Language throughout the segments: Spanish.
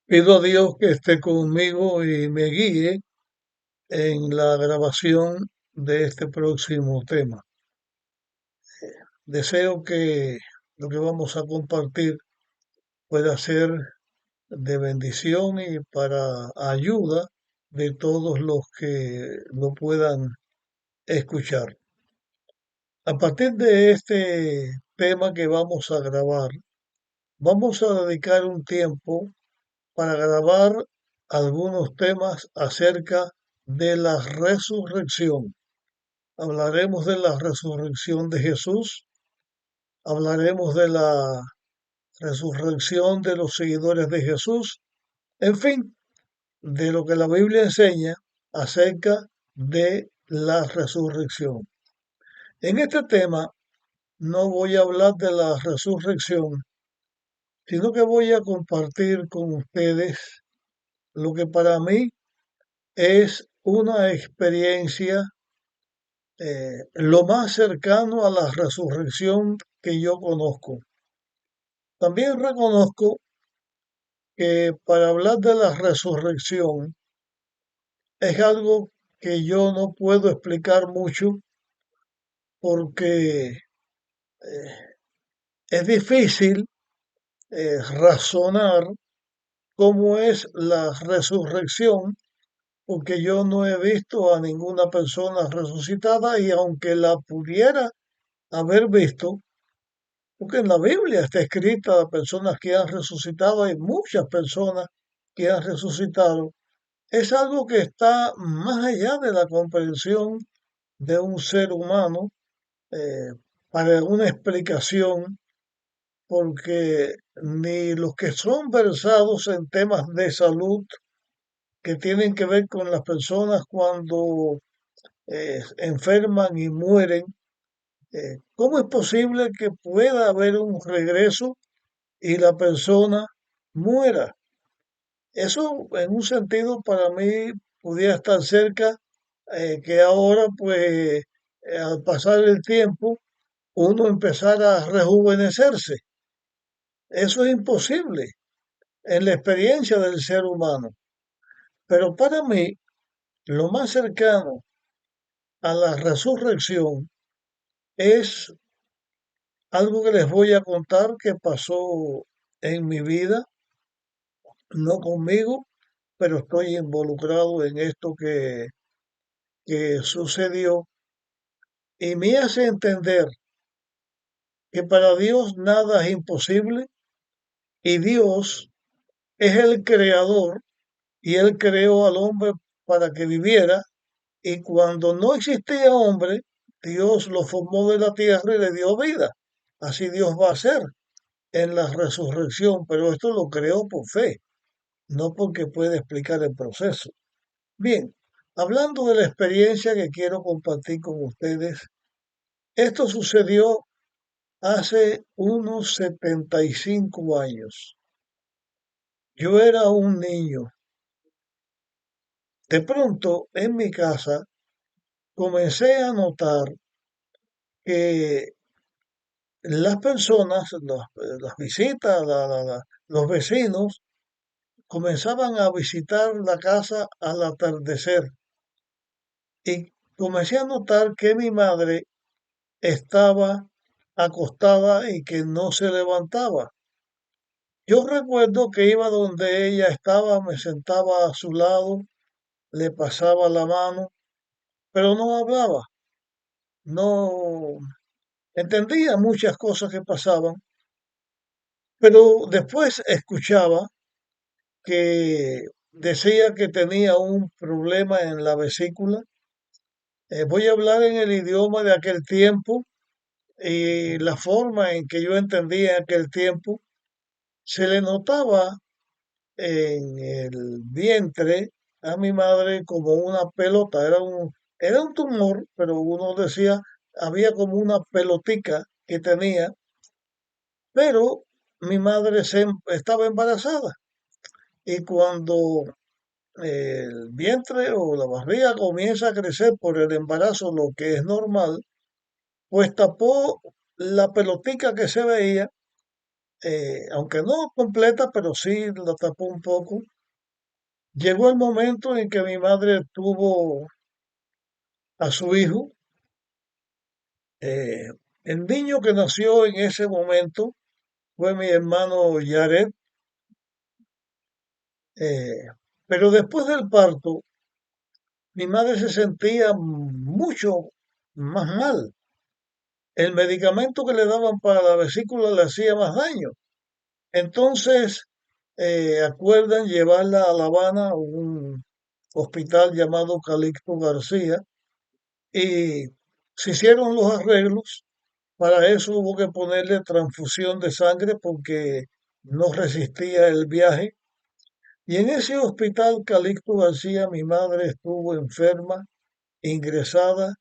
Pido a Dios que esté conmigo y me guíe en la grabación de este próximo tema. Deseo que lo que vamos a compartir pueda ser de bendición y para ayuda de todos los que lo puedan escuchar. A partir de este tema que vamos a grabar, vamos a dedicar un tiempo para grabar algunos temas acerca de la resurrección. Hablaremos de la resurrección de Jesús, hablaremos de la resurrección de los seguidores de Jesús, en fin, de lo que la Biblia enseña acerca de la resurrección. En este tema no voy a hablar de la resurrección, sino que voy a compartir con ustedes lo que para mí es una experiencia lo más cercano a la resurrección que yo conozco. También reconozco que para hablar de la resurrección es algo que yo no puedo explicar mucho porque es difícil razonar cómo es la resurrección porque yo no he visto a ninguna persona resucitada y aunque la pudiera haber visto, porque en la Biblia está escrita personas que han resucitado, hay muchas personas que han resucitado. Es algo que está más allá de la comprensión de un ser humano eh, para una explicación, porque ni los que son versados en temas de salud que tienen que ver con las personas cuando enferman y mueren, ¿cómo es posible que pueda haber un regreso y la persona muera? Eso en un sentido para mí pudiera estar cerca, que ahora pues al pasar el tiempo uno empezara a rejuvenecerse. Eso es imposible en la experiencia del ser humano. Pero para mí lo más cercano a la resurrección es algo que les voy a contar que pasó en mi vida, no conmigo, pero estoy involucrado en esto que sucedió y me hace entender que para Dios nada es imposible y Dios es el creador y Él creó al hombre para que viviera y cuando no existía hombre, Dios lo formó de la tierra y le dio vida. Así Dios va a hacer en la resurrección, pero esto lo creó por fe, no porque puede explicar el proceso. Bien, hablando de la experiencia que quiero compartir con ustedes, esto sucedió hace unos 75 años. Yo era un niño. De pronto, en mi casa, comencé a notar que las personas, las visitas, los vecinos, comenzaban a visitar la casa al atardecer y comencé a notar que mi madre estaba acostada y que no se levantaba. Yo recuerdo que iba donde ella estaba, me sentaba a su lado, le pasaba la mano, pero no hablaba, no entendía muchas cosas que pasaban, pero después escuchaba que decía que tenía un problema en la vesícula. Voy a hablar en el idioma de aquel tiempo y la forma en que yo entendía en aquel tiempo. Se le notaba en el vientre a mi madre como una pelota, era un tumor, pero uno decía, había como una pelotica que tenía, pero mi madre estaba embarazada y cuando el vientre o la barriga comienza a crecer por el embarazo, lo que es normal, pues tapó la pelotica que se veía aunque no completa, pero sí la tapó un poco. Llegó el momento en que mi madre tuvo a su hijo. eh, el niño que nació en ese momento fue mi hermano Yaret, eh, pero después del parto, mi madre se sentía mucho más mal. El medicamento que le daban para la vesícula le hacía más daño. Entonces, acuerdan llevarla a La Habana, a un hospital llamado Calixto García, y se hicieron los arreglos. Para eso hubo que ponerle transfusión de sangre porque no resistía el viaje. Y en ese hospital Calixto García mi madre estuvo enferma, ingresada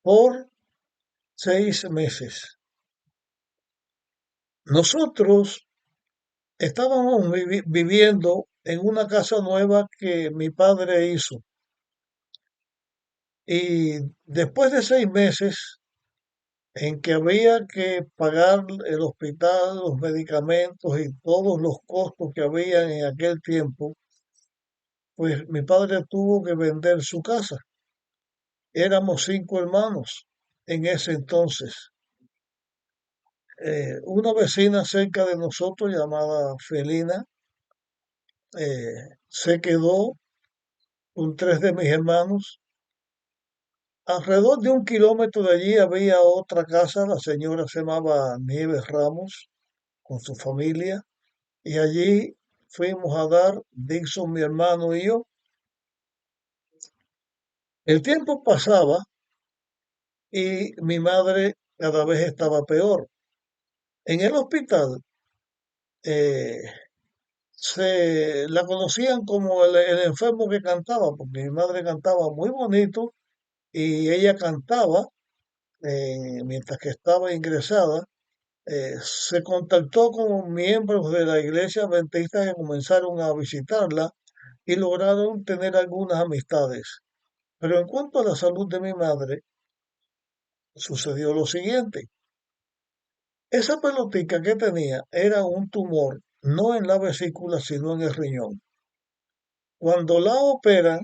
por 6 meses. Nosotros estábamos viviendo en una casa nueva que mi padre hizo y después de 6 meses en que había que pagar el hospital, los medicamentos y todos los costos que había en aquel tiempo, pues mi padre tuvo que vender su casa. Éramos 5 hermanos en ese entonces. Una vecina cerca de nosotros llamada Felina se quedó con 3 de mis hermanos. Alrededor de 1 kilómetro de allí había otra casa, la señora se llamaba Nieves Ramos, con su familia, y allí fuimos a dar, Dixon, mi hermano y yo. El tiempo pasaba y mi madre cada vez estaba peor. En el hospital eh, se la conocían como el enfermo que cantaba, porque mi madre cantaba muy bonito y ella cantaba mientras que estaba ingresada. Se contactó con miembros de la iglesia adventista que comenzaron a visitarla y lograron tener algunas amistades. Pero en cuanto a la salud de mi madre, sucedió lo siguiente. Esa pelotica que tenía era un tumor, no en la vesícula, sino en el riñón. Cuando la operan,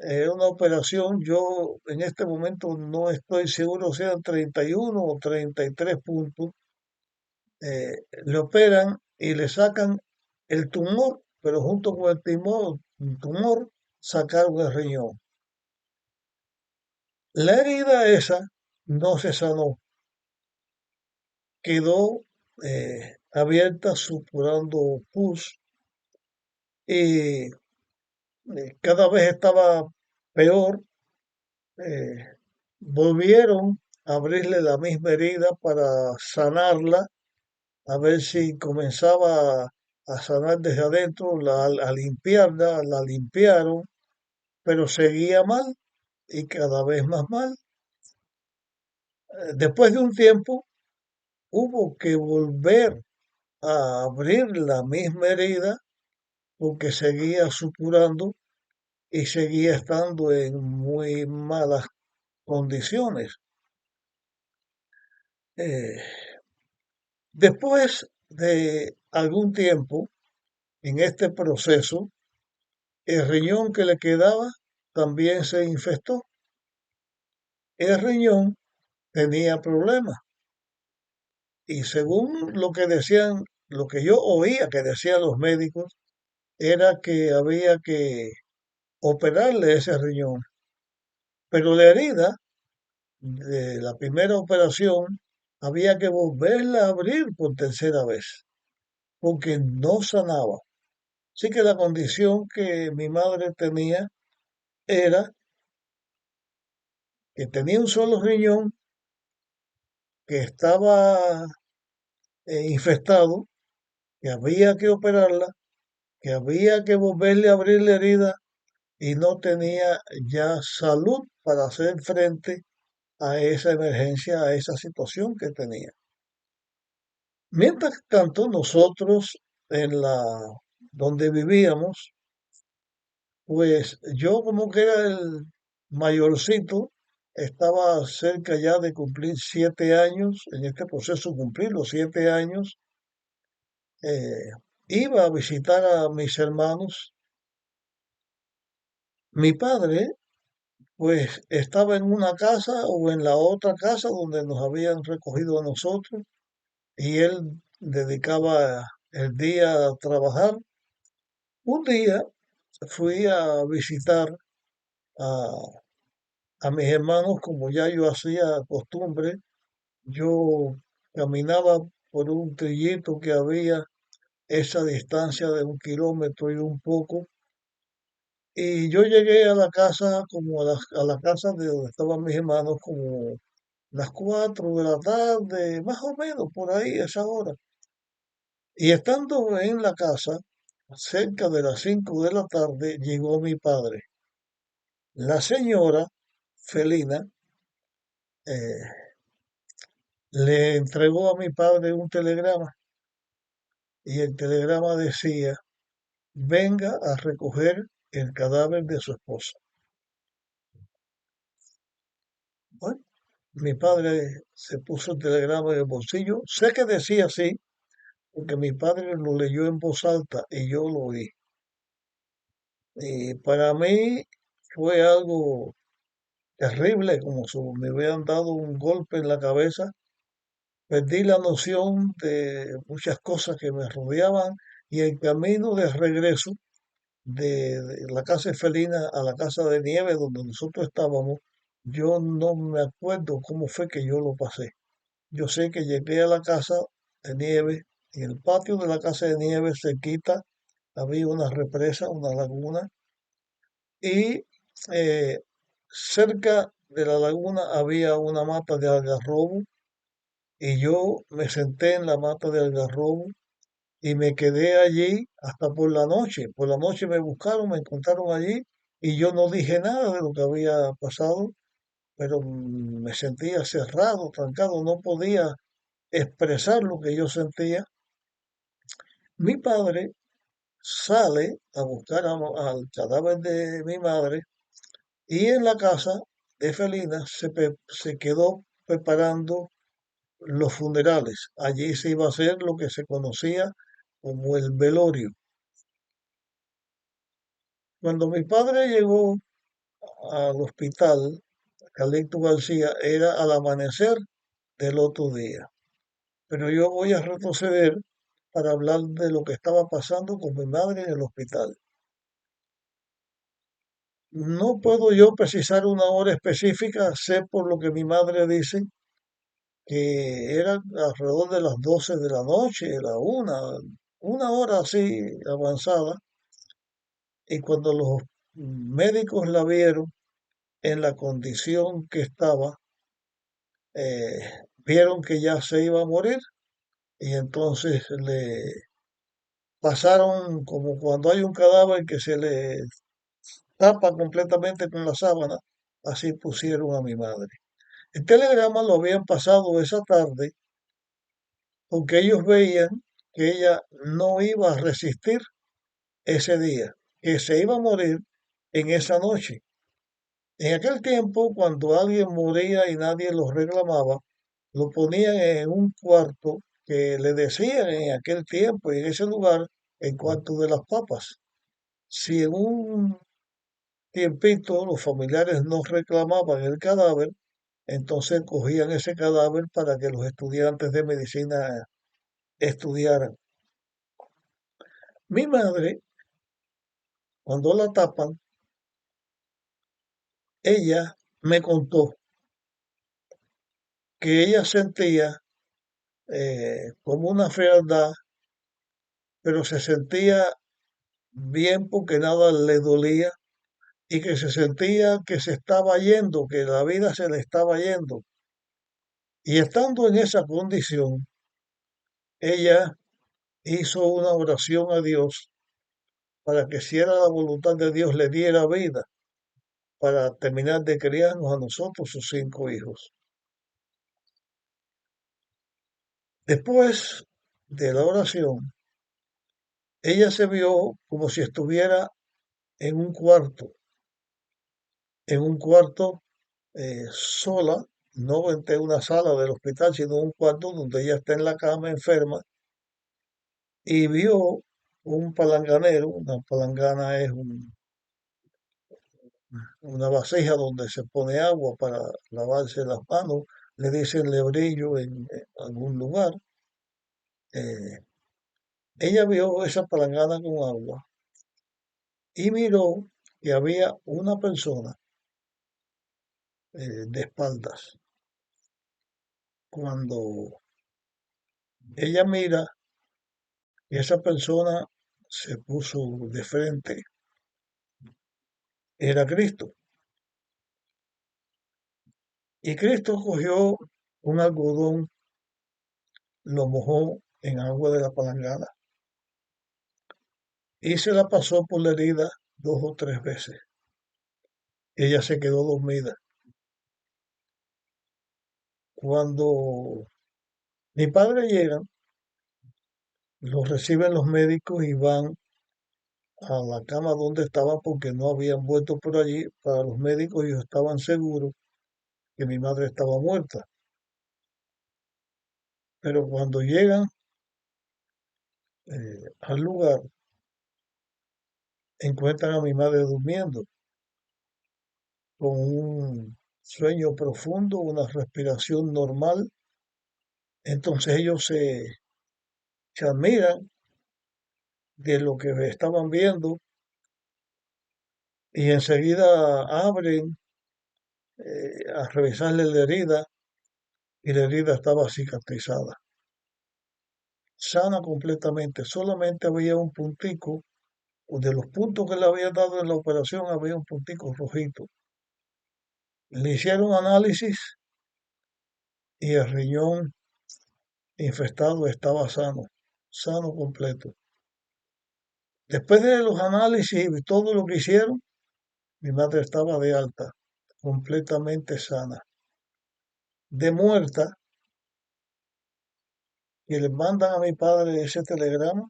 era una operación, yo en este momento no estoy seguro, sean 31 o 33 puntos, le operan y le sacan el tumor, pero junto con el tumor sacaron el riñón. La herida esa no se sanó, quedó abierta, supurando pus y cada vez estaba peor. eh, Volvieron a abrirle la misma herida para sanarla, a ver si comenzaba a sanar desde adentro, a limpiarla, la limpiaron, pero seguía mal y cada vez más mal. Después de un tiempo hubo que volver a abrir la misma herida porque seguía supurando y seguía estando en muy malas condiciones. Eh, Después de algún tiempo en este proceso, el riñón que le quedaba también se infestó. El riñón tenía problemas y según lo que decían, lo que yo oía que decían los médicos, era que había que operarle ese riñón. Pero la herida de la primera operación había que volverla a abrir por tercera vez, porque no sanaba. Así que la condición que mi madre tenía era que tenía un solo riñón que estaba infectado, que había que operarla, que había que volverle a abrir la herida y no tenía ya salud para hacer frente a esa emergencia, a esa situación que tenía. Mientras tanto, nosotros en la donde vivíamos, pues yo como que era el mayorcito, estaba cerca ya de cumplir 7 años, en este proceso cumplir los 7 años, eh, iba a visitar a mis hermanos. Mi padre, pues, estaba en una casa o en la otra casa donde nos habían recogido a nosotros y él dedicaba el día a trabajar. Un día fui a visitar a, a mis hermanos como ya yo hacía costumbre. Yo caminaba por un trillito que había esa distancia de 1 kilómetro y un poco. Y yo llegué a la casa, como a la casa de donde estaban mis hermanos, como las 4 de la tarde, más o menos por ahí, esa hora. Y estando en la casa, cerca de las 5 de la tarde, llegó mi padre. La señora, Felina, eh, le entregó a mi padre un telegrama y el telegrama decía: venga a recoger el cadáver de su esposa. Bueno, mi padre se puso el telegrama en el bolsillo. Sé que decía así, porque mi padre lo leyó en voz alta y yo lo oí. Y para mí fue algo terrible, como si me hubieran dado un golpe en la cabeza. Perdí la noción de muchas cosas que me rodeaban y el camino de regreso de la casa de Felina a la casa de nieve donde nosotros estábamos, yo no me acuerdo cómo fue que yo lo pasé. Yo sé que llegué a la casa de nieve, en el patio de la casa de nieve cerquita había una represa, una laguna, y eh, cerca de la laguna había una mata de algarrobo, y yo me senté en la mata de algarrobo y me quedé allí hasta por la noche. Por la noche me buscaron, me encontraron allí y yo no dije nada de lo que había pasado, pero me sentía cerrado, trancado, no podía expresar lo que yo sentía. Mi padre sale a buscar al cadáver de mi madre y en la casa de Felina se quedó preparando los funerales. Allí se iba a hacer lo que se conocía como el velorio. Cuando mi padre llegó al hospital, Calixto García, era al amanecer del otro día. Pero yo voy a retroceder para hablar de lo que estaba pasando con mi madre en el hospital. No puedo yo precisar una hora específica, sé por lo que mi madre dice que era alrededor de las 12 de la noche, una hora así avanzada, y cuando los médicos la vieron en la condición que estaba, vieron que ya se iba a morir y entonces le pasaron como cuando hay un cadáver que se le tapa completamente con la sábana, así pusieron a mi madre. El telegrama lo habían pasado esa tarde porque ellos veían que ella no iba a resistir ese día, que se iba a morir en esa noche. En aquel tiempo, cuando alguien moría y nadie lo reclamaba, lo ponían en un cuarto que le decían en aquel tiempo y en ese lugar el cuarto de las papas. Si en un tiempito los familiares no reclamaban el cadáver, entonces cogían ese cadáver para que los estudiantes de medicina estudiaran. Mi madre, cuando la tapan, ella me contó que ella sentía como una fealdad, pero se sentía bien porque nada le dolía y que se sentía que se estaba yendo, que la vida se le estaba yendo. Y estando en esa condición, ella hizo una oración a Dios para que si era la voluntad de Dios le diera vida para terminar de criarnos a nosotros, sus 5 hijos. Después de la oración, ella se vio como si estuviera en un cuarto, sola, no en una sala del hospital, sino en un cuarto donde ella está en la cama enferma y vio un palanganero. Una palangana es una vasija donde se pone agua para lavarse las manos, le dicen lebrillo en algún lugar. Eh, Ella vio esa palangana con agua y miró que había una persona de espaldas. Cuando ella mira y esa persona se puso de frente, era Cristo. Y Cristo cogió un algodón, lo mojó en agua de la palangana y se la pasó por la herida 2 o 3 veces. Ella se quedó dormida. Cuando mi padre llega, lo reciben los médicos y van a la cama donde estaba porque no habían vuelto por allí. Para los médicos ellos estaban seguros que mi madre estaba muerta. Pero cuando llegan al lugar, encuentran a mi madre durmiendo con un sueño profundo, una respiración normal. Entonces ellos se admiran de lo que estaban viendo y enseguida abren a revisarle la herida y la herida estaba cicatrizada, sana completamente. Solamente había un puntico, de los puntos que le habían dado en la operación, había un puntico rojito. Le hicieron análisis y el riñón infestado estaba sano, sano completo. Después de los análisis y todo lo que hicieron, mi madre estaba de alta, completamente sana. De muerta, y le mandan a mi padre ese telegrama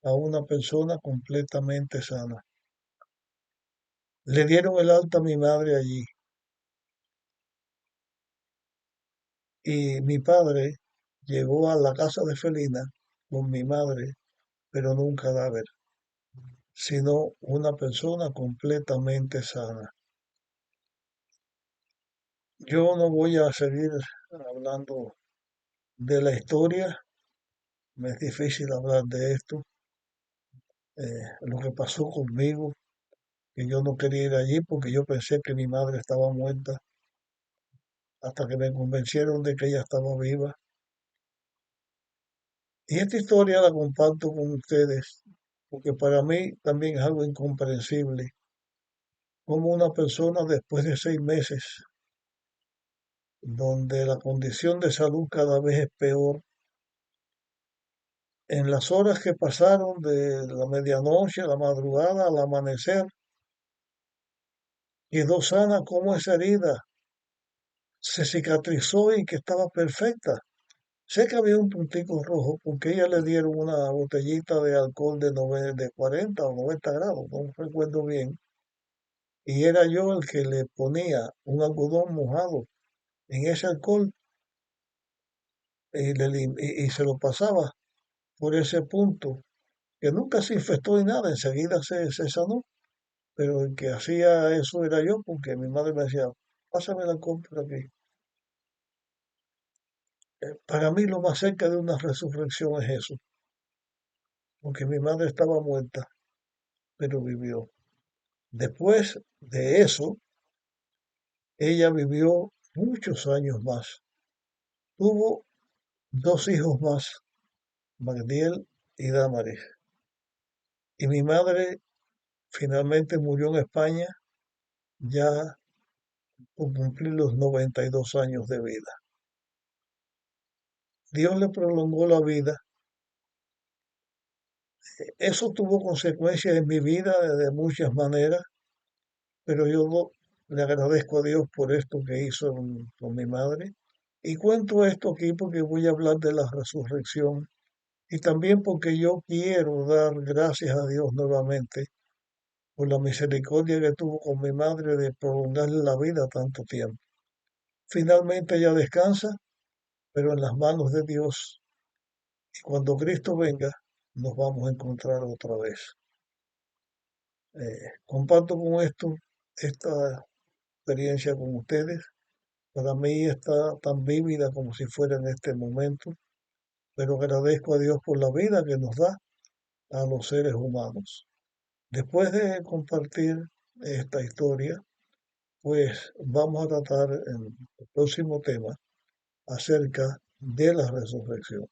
a una persona completamente sana. Le dieron el alta a mi madre allí y mi padre llegó a la casa de Felina con mi madre, pero no un cadáver, sino una persona completamente sana. Yo no voy a seguir hablando de la historia, me es difícil hablar de esto, lo que pasó conmigo, que yo no quería ir allí porque yo pensé que mi madre estaba muerta, hasta que me convencieron de que ella estaba viva. Y esta historia la comparto con ustedes porque para mí también es algo incomprensible cómo una persona después de 6 meses, donde la condición de salud cada vez es peor, en las horas que pasaron de la medianoche a la madrugada al amanecer, quedó sana como esa herida se cicatrizó y que estaba perfecta. Sé que había un puntico rojo porque ella le dieron una botellita de alcohol de 40 o 90 grados, no recuerdo bien, y era yo el que le ponía un algodón mojado en ese alcohol y se lo pasaba por ese punto, que nunca se infectó ni nada, enseguida se sanó, pero el que hacía eso era yo, porque mi madre me decía, pásame el alcohol por aquí. Para mí lo más cerca de una resurrección es eso, porque mi madre estaba muerta, pero vivió. Después de eso, ella vivió muchos años más. Tuvo 2 hijos más, Magdiel y Damaris. Y mi madre finalmente murió en España ya por cumplir los 92 años de vida. Dios le prolongó la vida. Eso tuvo consecuencias en mi vida de muchas maneras, pero le agradezco a Dios por esto que hizo con mi madre. Y cuento esto aquí porque voy a hablar de la resurrección y también porque yo quiero dar gracias a Dios nuevamente por la misericordia que tuvo con mi madre de prolongarle la vida tanto tiempo. finalmente ella descansa, pero en las manos de Dios. Y cuando Cristo venga, nos vamos a encontrar otra vez. Comparto con esto esta experiencia con ustedes. Para mí está tan vívida como si fuera en este momento, pero agradezco a Dios por la vida que nos da a los seres humanos. Después de compartir esta historia, pues vamos a tratar en el próximo tema acerca de la resurrección.